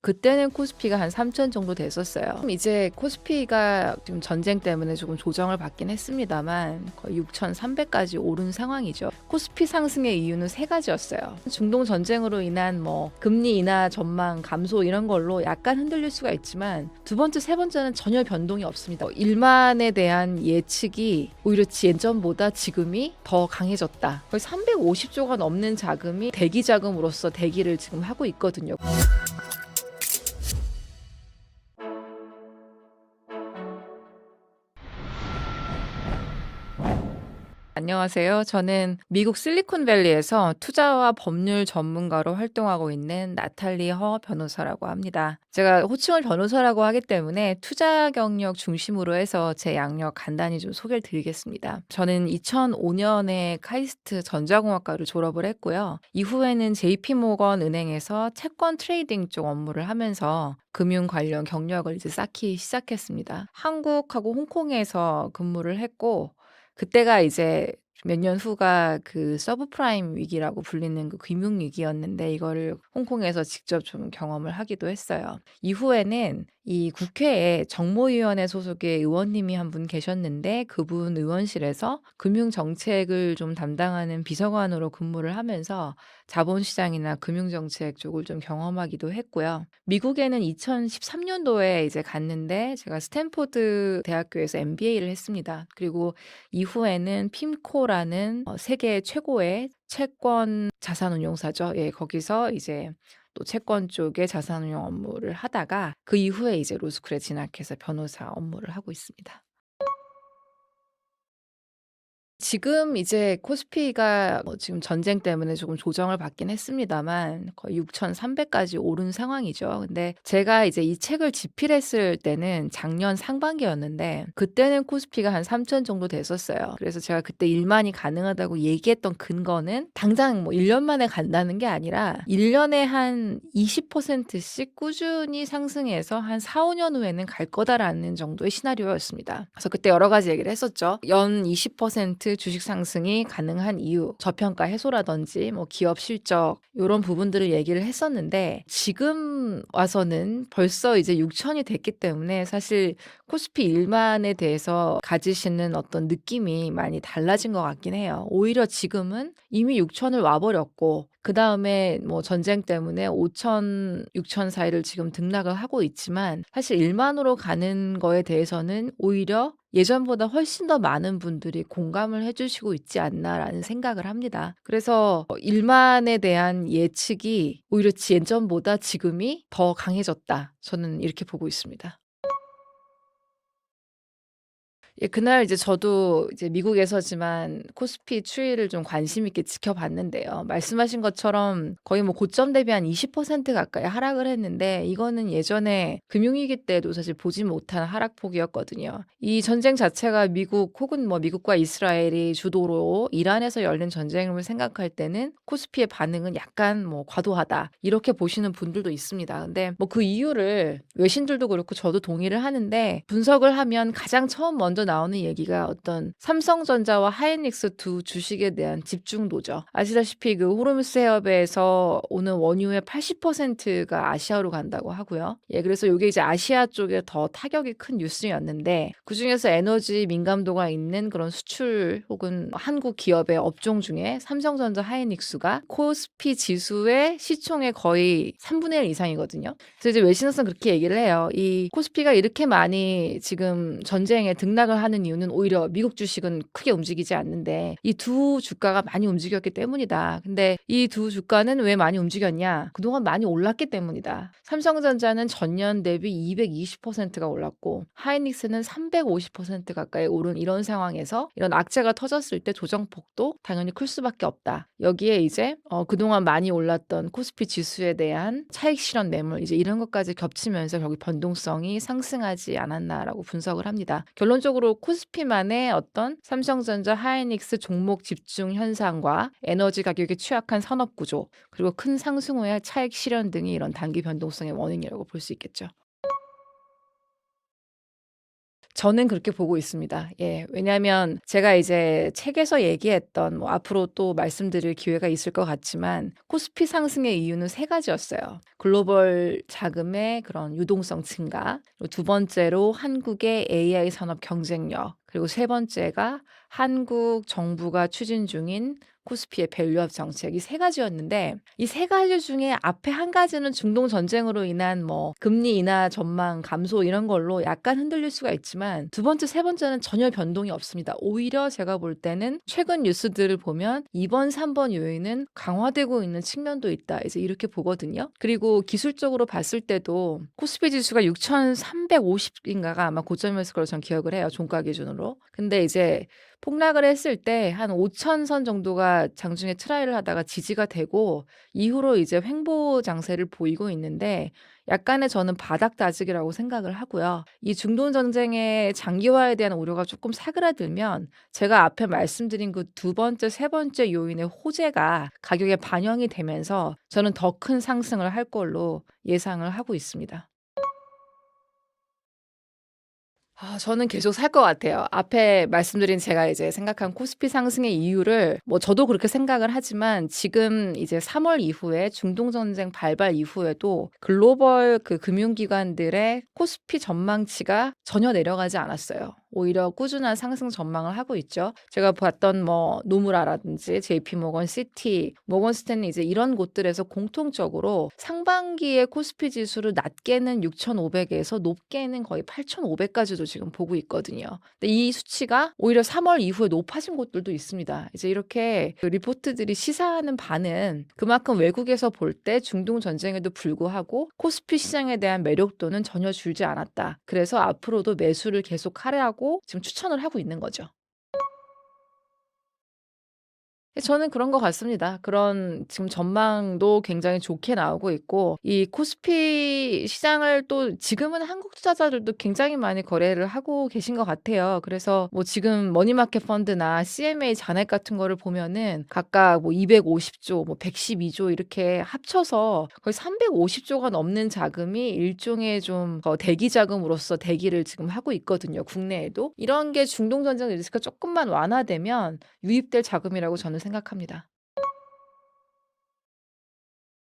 그때는 코스피가 한 3천 정도 됐었어요. 이제 코스피가 지금 전쟁 때문에 조금 조정을 받긴 했습니다만 거의 6,300까지 오른 상황이죠. 코스피 상승의 이유는 세 가지였어요. 중동 전쟁으로 인한 금리 인하 전망 감소 이런 걸로 약간 흔들릴 수가 있지만 두 번째, 세 번째는 전혀 변동이 없습니다. 일만에 대한 예측이 오히려 예전보다 지금이 더 강해졌다. 거의 350조가 넘는 자금이 대기 자금으로서 대기를 지금 하고 있거든요. 안녕하세요. 저는 미국 실리콘밸리에서 투자와 법률 전문가로 활동하고 있는 나탈리 허 변호사라고 합니다. 제가 호칭을 변호사라고 하기 때문에 투자 경력 중심으로 해서 제 양력 간단히 좀 소개를 드리겠습니다. 저는 2005년에 카이스트 전자공학과를 졸업을 했고요. 이후에는 JP모건 은행에서 채권 트레이딩 쪽 업무를 하면서 금융 관련 경력을 이제 쌓기 시작했습니다. 한국하고 홍콩에서 근무를 했고 그때가 이제 몇 년 후가 그 서브프라임 위기라고 불리는 그 금융 위기였는데 이거를 홍콩에서 직접 좀 경험을 하기도 했어요. 이후에는 이 국회에 정모위원회 소속의 의원님이 한 분 계셨는데 그분 의원실에서 금융 정책을 좀 담당하는 비서관으로 근무를 하면서 자본시장이나 금융정책 쪽을 좀 경험하기도 했고요. 미국에는 2013년도에 이제 갔는데 제가 스탠포드 대학교에서 MBA를 했습니다. 그리고 이후에는 핌코라는 세계 최고의 채권 자산운용사죠. 예, 거기서 이제 또 채권 쪽의 자산운용 업무를 하다가 그 이후에 이제 로스쿨에 진학해서 변호사 업무를 하고 있습니다. 지금 이제 코스피가 지금 전쟁 때문에 조금 조정을 받긴 했습니다만 거의 6,300까지 오른 상황이죠. 근데 제가 이제 이 책을 집필했을 때는 작년 상반기였는데 그때는 코스피가 한 3천 정도 됐었어요. 그래서 제가 그때 일만이 가능하다고 얘기했던 근거는 당장 1년 만에 간다는 게 아니라 1년에 한 20%씩 꾸준히 상승해서 한 4, 5년 후에는 갈 거다라는 정도의 시나리오였습니다. 그래서 그때 여러 가지 얘기를 했었죠. 연 20% 주식 상승이 가능한 이유, 저평가 해소라든지 기업 실적 이런 부분들을 얘기를 했었는데 지금 와서는 벌써 이제 6천이 됐기 때문에 사실 코스피 일만에 대해서 가지시는 어떤 느낌이 많이 달라진 것 같긴 해요. 오히려 지금은 이미 6천을 와버렸고 그 다음에 전쟁 때문에 5천, 6천 사이를 지금 등락을 하고 있지만 사실 1만으로 가는 거에 대해서는 오히려 예전보다 훨씬 더 많은 분들이 공감을 해주시고 있지 않나라는 생각을 합니다. 그래서 1만에 대한 예측이 오히려 예전보다 지금이 더 강해졌다. 저는 이렇게 보고 있습니다. 예, 그날 이제 저도 이제 미국에서지만 코스피 추이를 좀 관심 있게 지켜봤는데요. 말씀하신 것처럼 거의 고점 대비 한 20% 가까이 하락을 했는데 이거는 예전에 금융위기 때도 사실 보지 못한 하락폭이었거든요. 이 전쟁 자체가 미국 혹은 미국과 이스라엘이 주도로 이란에서 열린 전쟁을 생각할 때는 코스피의 반응은 약간 과도하다. 이렇게 보시는 분들도 있습니다. 근데 그 이유를 외신들도 그렇고 저도 동의를 하는데 분석을 하면 가장 처음 먼저 나오는 얘기가 어떤 삼성전자와 하이닉스 두 주식에 대한 집중도죠. 아시다시피 그 호르무스 해협에서 오는 원유의 80%가 아시아로 간다고 하고요. 예, 그래서 이게 이제 아시아 쪽에 더 타격이 큰 뉴스였는데 그중에서 에너지 민감도가 있는 그런 수출 혹은 한국 기업의 업종 중에 삼성전자 하이닉스가 코스피 지수의 시총의 거의 3분의 1 이상이거든요. 그래서 이제 외신에서는 그렇게 얘기를 해요. 이 코스피가 이렇게 많이 지금 전쟁에 등락을 하는 이유는 오히려 미국 주식은 크게 움직이지 않는데 이 두 주가가 많이 움직였기 때문이다. 근데 이 두 주가는 왜 많이 움직였냐? 그동안 많이 올랐기 때문이다. 삼성전자는 전년 대비 220%가 올랐고 하이닉스는 350% 가까이 오른 이런 상황에서 이런 악재가 터졌을 때 조정폭도 당연히 클 수밖에 없다. 여기에 이제 그동안 많이 올랐던 코스피 지수에 대한 차익 실현 매물 이제 이런 것까지 겹치면서 결국 변동성이 상승하지 않았나라고 분석을 합니다. 결론적으로 코스피만의 어떤 삼성전자 하이닉스 종목 집중 현상과 에너지 가격이 취약한 산업 구조 그리고 큰 상승 후의 차익 실현 등이 이런 단기 변동성의 원인이라고 볼 수 있겠죠. 저는 그렇게 보고 있습니다. 예. 왜냐하면 제가 이제 책에서 얘기했던 뭐 앞으로 또 말씀드릴 기회가 있을 것 같지만 코스피 상승의 이유는 세 가지였어요. 글로벌 자금의 그런 유동성 증가, 그리고 두 번째로 한국의 AI 산업 경쟁력, 그리고 세 번째가 한국 정부가 추진 중인 코스피의 밸류업 정책 이 세 가지였는데 이 세 가지 중에 앞에 한 가지는 중동 전쟁으로 인한 뭐 금리 인하 전망 감소 이런 걸로 약간 흔들릴 수가 있지만 두 번째, 세 번째는 전혀 변동이 없습니다. 오히려 제가 볼 때는 최근 뉴스들을 보면 2 번, 3번 요인은 강화되고 있는 측면도 있다. 이제 이렇게 보거든요. 그리고 기술적으로 봤을 때도 코스피 지수가 6,350 인가가 아마 고점이었을 걸로 전 기억을 해요. 종가 기준으로. 근데 이제 폭락을 했을 때 한 5천 선 정도가 장중에 트라이를 하다가 지지가 되고 이후로 이제 횡보 장세를 보이고 있는데 약간의 저는 바닥 다지기라고 생각을 하고요. 이 중동 전쟁의 장기화에 대한 우려가 조금 사그라들면 제가 앞에 말씀드린 그 두 번째, 세 번째 요인의 호재가 가격에 반영이 되면서 저는 더 큰 상승을 할 걸로 예상을 하고 있습니다. 저는 계속 살 것 같아요. 앞에 말씀드린 제가 이제 생각한 코스피 상승의 이유를 뭐 저도 그렇게 생각을 하지만 지금 이제 3월 이후에 중동 전쟁 발발 이후에도 글로벌 그 금융기관들의 코스피 전망치가 전혀 내려가지 않았어요. 오히려 꾸준한 상승 전망을 하고 있죠. 제가 봤던 뭐 노무라라든지 JP모건, 시티, 모건 스탠리 이제 이런 곳들에서 공통적으로 상반기에 코스피 지수를 낮게는 6,500에서 높게는 거의 8,500까지도 지금 보고 있거든요. 근데 이 수치가 오히려 3월 이후에 높아진 곳들도 있습니다. 이제 이렇게 그 리포트들이 시사하는 바는 그만큼 외국에서 볼 때 중동 전쟁에도 불구하고 코스피 시장에 대한 매력도는 전혀 줄지 않았다. 그래서 앞으로도 매수를 계속 하라고 지금 추천을 하고 있는 거죠. 저는 그런 것 같습니다. 그런 지금 전망도 굉장히 좋게 나오고 있고 이 코스피 시장을 또 지금은 한국 투자자들도 굉장히 많이 거래를 하고 계신 것 같아요. 그래서 뭐 지금 머니마켓 펀드나 CMA 잔액 같은 거를 보면은 각각 뭐 250조, 뭐 112조 이렇게 합쳐서 거의 350조가 넘는 자금이 일종의 좀 대기 자금으로서 대기를 지금 하고 있거든요. 국내에도. 이런 게 중동 전쟁 리스크가 조금만 완화되면 유입될 자금이라고 저는 생각합니다.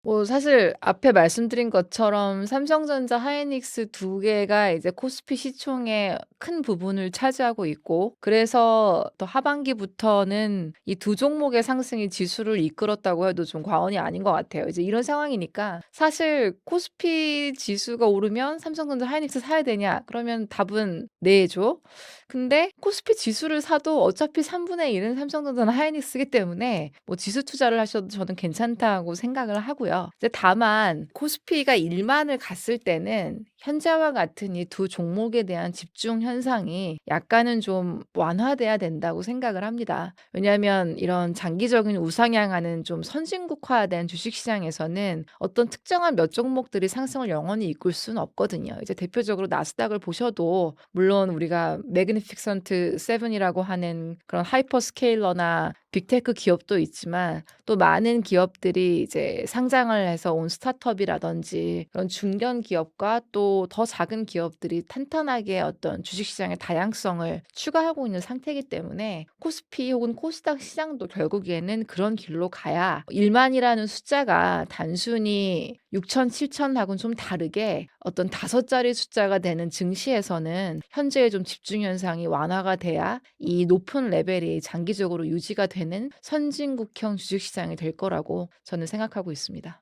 뭐 사실 앞에 말씀드린 것처럼 삼성전자, 하이닉스 두 개가 이제 코스피 시총의 큰 부분을 차지하고 있고 그래서 또 하반기부터는 이 두 종목의 상승이 지수를 이끌었다고 해도 좀 과언이 아닌 것 같아요. 이제 이런 상황이니까 사실 코스피 지수가 오르면 삼성전자, 하이닉스 사야 되냐? 그러면 답은 네죠. 근데 코스피 지수를 사도 어차피 3분의 1은 삼성전자나 하이닉스이기 때문에 뭐 지수 투자를 하셔도 저는 괜찮다고 생각을 하고요. 이제 다만 코스피가 1만을 갔을 때는 현재와 같은 이 두 종목에 대한 집중 현상이 약간은 좀 완화돼야 된다고 생각을 합니다. 왜냐하면 이런 장기적인 우상향하는 좀 선진국화된 주식시장에서는 어떤 특정한 몇 종목들이 상승을 영원히 이끌 수는 없거든요. 이제 대표적으로 나스닥을 보셔도 물론 우리가 매그니피선트 7이라고 하는 그런 하이퍼스케일러나 빅테크 기업도 있지만 또 많은 기업들이 이제 상장을 해서 온 스타트업이라든지 그런 중견 기업과 또 더 작은 기업들이 탄탄하게 어떤 주식시장의 다양성을 추가하고 있는 상태이기 때문에 코스피 혹은 코스닥 시장도 결국에는 그런 길로 가야 1만이라는 숫자가 단순히 6천, 7천하고는 좀 다르게 어떤 다섯 자리 숫자가 되는 증시에서는 현재의 좀 집중 현상이 완화가 돼야 이 높은 레벨이 장기적으로 유지가 되는 선진국형 주식시장이 될 거라고 저는 생각하고 있습니다.